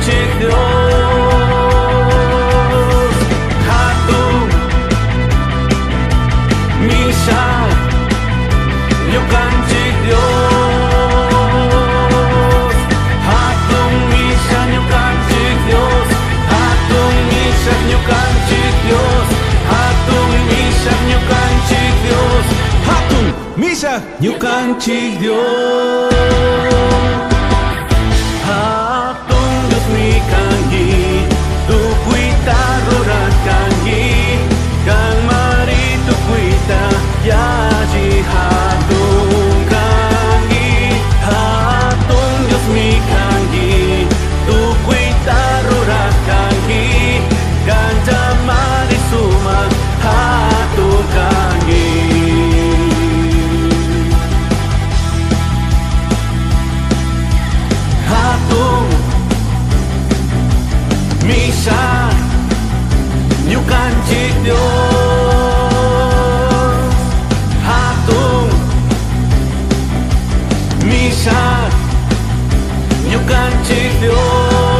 kanchik Dios hatun misa ñukanchik Dios hatun misa ñukanchik Dios hatun misa ñukanchik Dios hatun misa ñukanchik Dios hatun misa ñukanchik Dios hatun Dios mi kangi tukuita rurakangi kang mari tukuita yaji hatun kangi hatun Dios mi kangi tukuita rurakangi kang mari suma hatun kangi hatun misa ñukanchik Dios hatun misa ñukanchik Dios